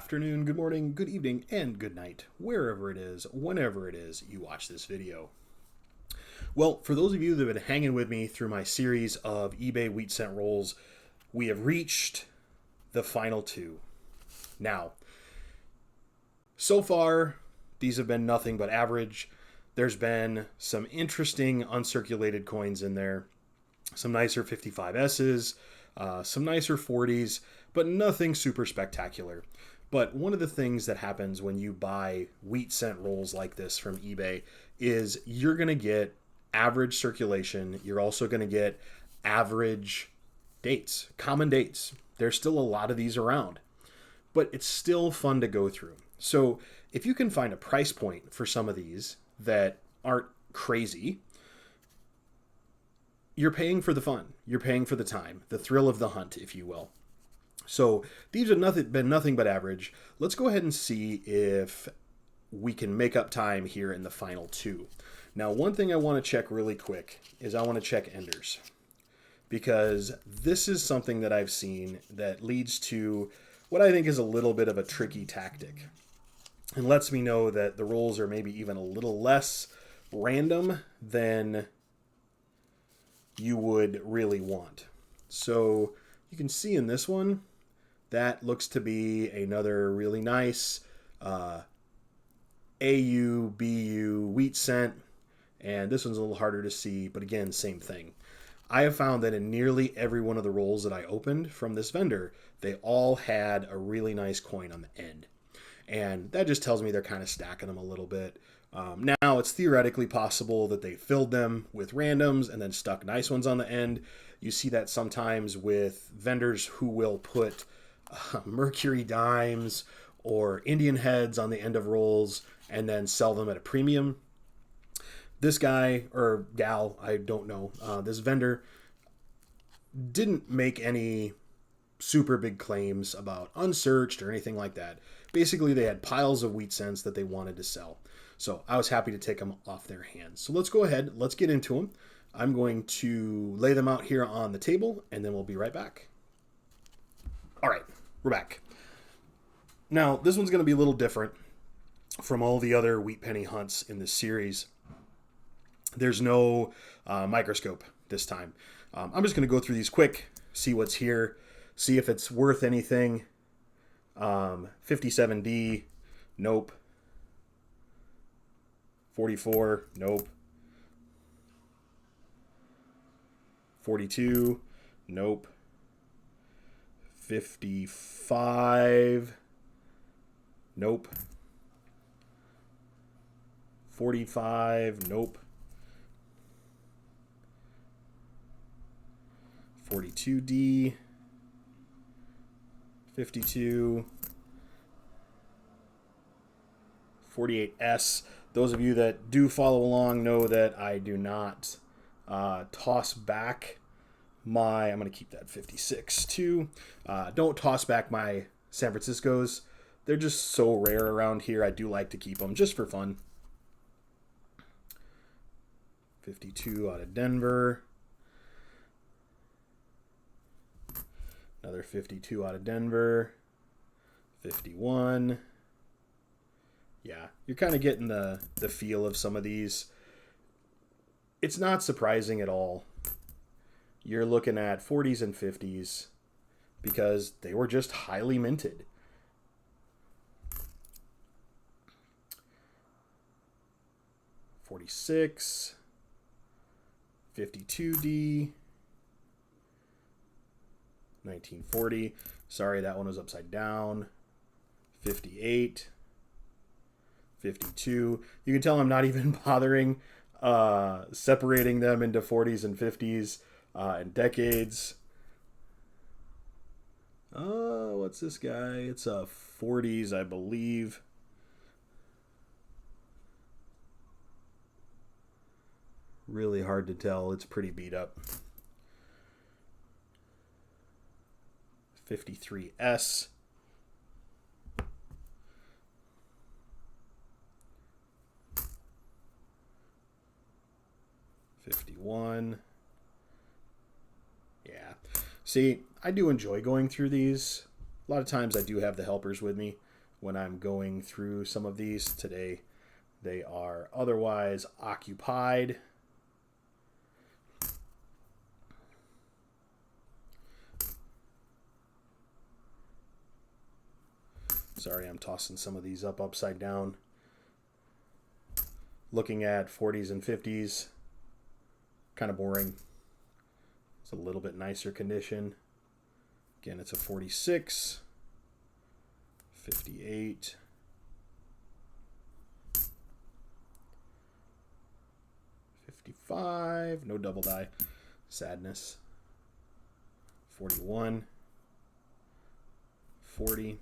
afternoon, good morning, good evening, and good night, wherever it is, whenever it is you watch this video. Well, for those of you that have been hanging with me through my series of eBay wheat cent rolls, we have reached the final two. Now, so far, these have been nothing but average. There's been some interesting uncirculated coins in there, some nicer 55S's, some nicer 40s, but nothing super spectacular. But one of the things that happens when you buy wheat cent rolls like this from eBay is you're going to get average circulation. You're also going to get average dates, common dates. There's still a lot of these around, but it's still fun to go through. So if you can find a price point for some of these that aren't crazy, you're paying for the fun. You're paying for the time, the thrill of the hunt, if you will. So these have been nothing but average. Let's go ahead and see if we can make up time here in the final two. Now, one thing I want to check really quick is I want to check enders, because this is something that I've seen that leads to what I think is a little bit of a tricky tactic, and lets me know that the rolls are maybe even a little less random than you would really want. So you can see in this one, that looks to be another really nice AU, BU wheat cent. And this one's a little harder to see, but again, same thing. I have found that in nearly every one of the rolls that I opened from this vendor, they all had a really nice coin on the end. And that just tells me they're kind of stacking them a little bit. Now, it's theoretically possible that they filled them with randoms and then stuck nice ones on the end. You see that sometimes with vendors who will put Mercury dimes or Indian heads on the end of rolls and then sell them at a premium. This guy or gal, I don't know, this vendor didn't make any super big claims about unsearched or anything like that. Basically, they had piles of wheat cents that they wanted to sell. So I was happy to take them off their hands. So let's go ahead, let's get into them. I'm going to lay them out here on the table, and then we'll be right back. All right, we're back. Now, this one's going to be a little different from all the other wheat penny hunts in this series. There's no microscope this time. I'm just going to go through these quick, see what's here, see if it's worth anything. 57D, nope. 44, nope. 42, nope. 55, nope. 45, nope. 42D, 52, 48S. Those of you that do follow along know that I do not toss back my, I'm going to keep that 56 too. Don't toss back my San Franciscos. They're just so rare around here. I do like to keep them just for fun. 52 out of Denver. Another 52 out of Denver. 51. Yeah, you're kind of getting the feel of some of these. It's not surprising at all. You're looking at 40s and 50s because they were just highly minted. $46, 52D, 1940. Sorry, that one was upside down. 58. 52. You can tell I'm not even bothering separating them into 40s and 50s and decades. What's this guy? It's a 40s, I believe. Really hard to tell. It's pretty beat up. 53S. 51. Yeah. See, I do enjoy going through these. A lot of times I do have the helpers with me. when I'm going through some of these. Today they are otherwise occupied. Sorry, I'm tossing some of these up upside down. Looking at 40s and 50s, kind of boring. It's a little bit nicer condition. Again, it's a 46, 58, 55, no double die, sadness, 41, 40.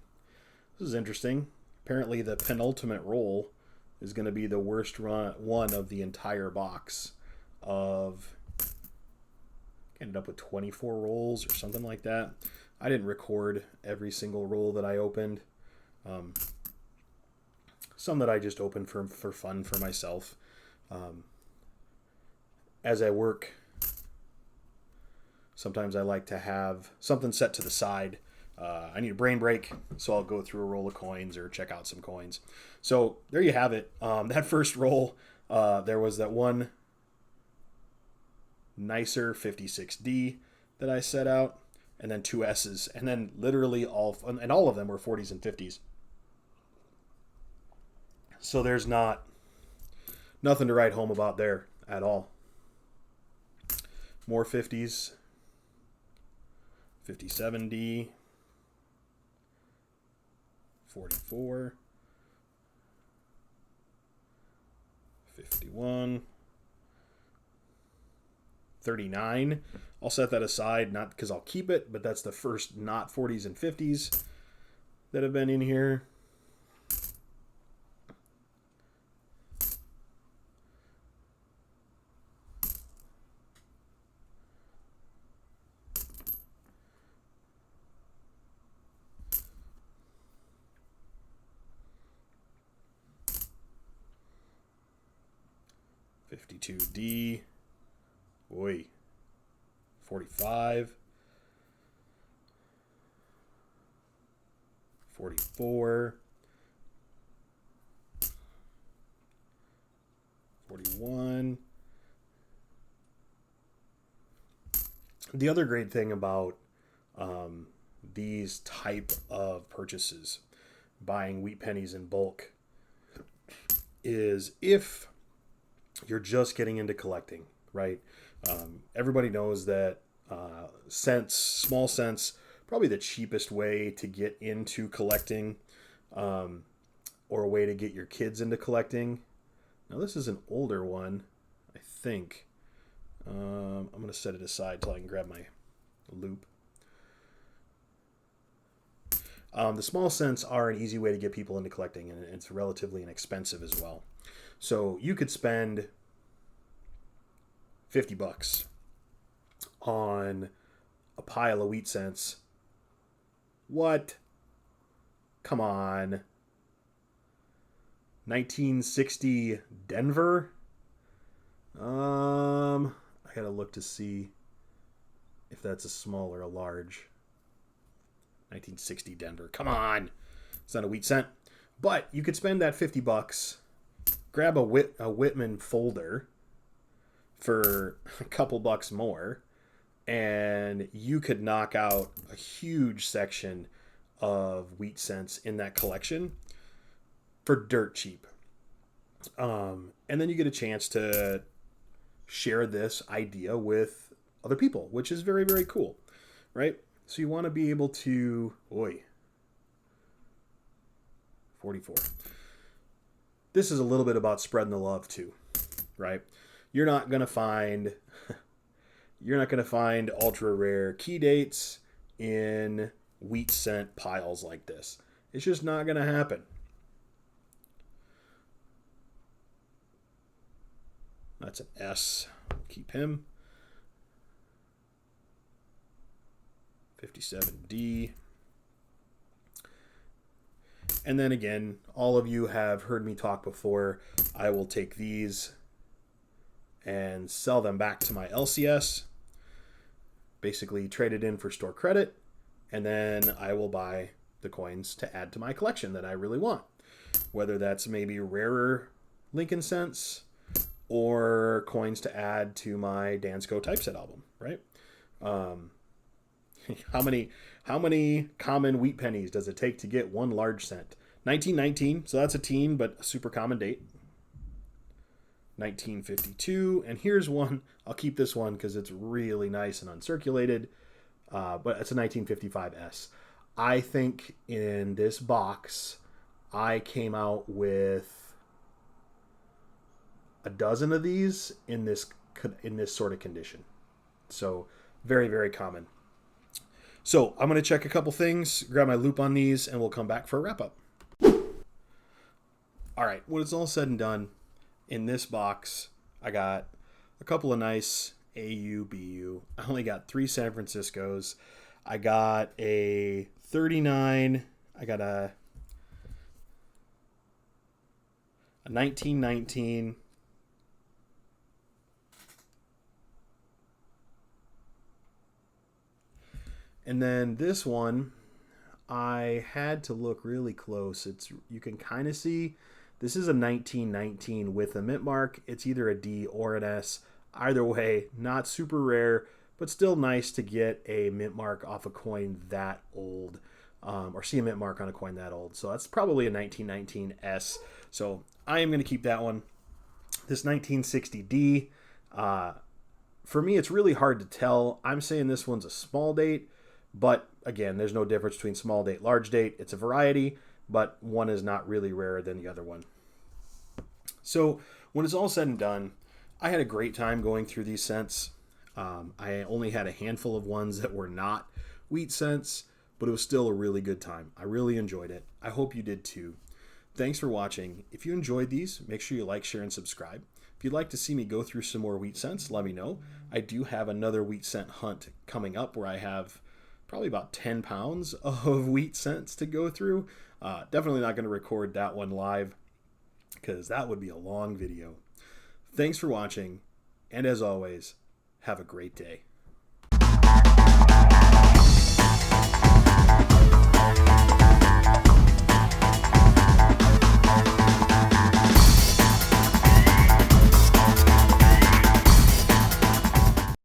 This is interesting. Apparently the penultimate roll is going to be the worst one of the entire box of, ended up with 24 rolls or something like that. I didn't record every single roll that I opened. Some that I just opened for fun for myself. As I work, sometimes I like to have something set to the side. I need a brain break, so I'll go through a roll of coins or check out some coins. So there you have it. That first roll, there was that one nicer 56D that I set out, and then two S's, and then literally all of them were 40s and 50s. So there's nothing to write home about there at all. More 50s, 57D, 44, 51, 39. I'll set that aside, not because I'll keep it, but that's the first not 40s and 50s that have been in here. $52D. Boy. 45. 44. 41. The other great thing about these type of purchases, buying wheat pennies in bulk, is if you're just getting into collecting, right? Everybody knows that small cents, probably the cheapest way to get into collecting, or a way to get your kids into collecting. Now this is an older one, I think. I'm going to set it aside till I can grab my loop. The small cents are an easy way to get people into collecting, and it's relatively inexpensive as well. So you could spend $50 on a pile of wheat cents. What? Come on. 1960 Denver? I gotta look to see if that's a small or a large. 1960 Denver. Come on. It's not a wheat cent. But you could spend that $50, grab a Whitman folder for a couple bucks more, and you could knock out a huge section of wheat cents in that collection for dirt cheap. And then you get a chance to share this idea with other people, which is very, very cool, right? So you want to be able to, 44. This is a little bit about spreading the love too, right? You're not going to find ultra rare key dates in wheat cent piles like this. It's just not going to happen. That's an S. Keep him. 57D. And then again, all of you have heard me talk before. I will take these and sell them back to my LCS. Basically trade it in for store credit. And then I will buy the coins to add to my collection that I really want. Whether that's maybe rarer Lincoln cents or coins to add to my Dansko typeset album, right? How many common wheat pennies does it take to get one large cent? 1919, so that's a teen, but a super common date. 1952, and here's one. I'll keep this one because it's really nice and uncirculated, but it's a 1955S. I think in this box, I came out with a dozen of these in this sort of condition. So very, very common. So I'm going to check a couple things, grab my loop on these, and we'll come back for a wrap up. All right, when it's all said and done, in this box, I got a couple of nice AU, BU. I only got 3 San Franciscos. I got a 39. I got a 1919. And then this one, I had to look really close. You can kind of see this is a 1919 with a mint mark. It's either a D or an S. Either way, not super rare, but still nice to get a mint mark off a coin that old, or see a mint mark on a coin that old. So that's probably a 1919 S. So I am going to keep that one. This 1960D, for me, it's really hard to tell. I'm saying this one's a small date, but again, there's no difference between small date, large date. It's a variety, but one is not really rarer than the other one. So when it's all said and done, I had a great time going through these cents. I only had a handful of ones that were not wheat cents, but it was still a really good time. I really enjoyed it. I hope you did too. Thanks for watching. If you enjoyed these, make sure you like, share, and subscribe. If you'd like to see me go through some more wheat cents, let me know. I do have another wheat cent hunt coming up where I have probably about 10 pounds of wheat cents to go through. Definitely not going to record that one live because that would be a long video. Thanks for watching, and as always, have a great day.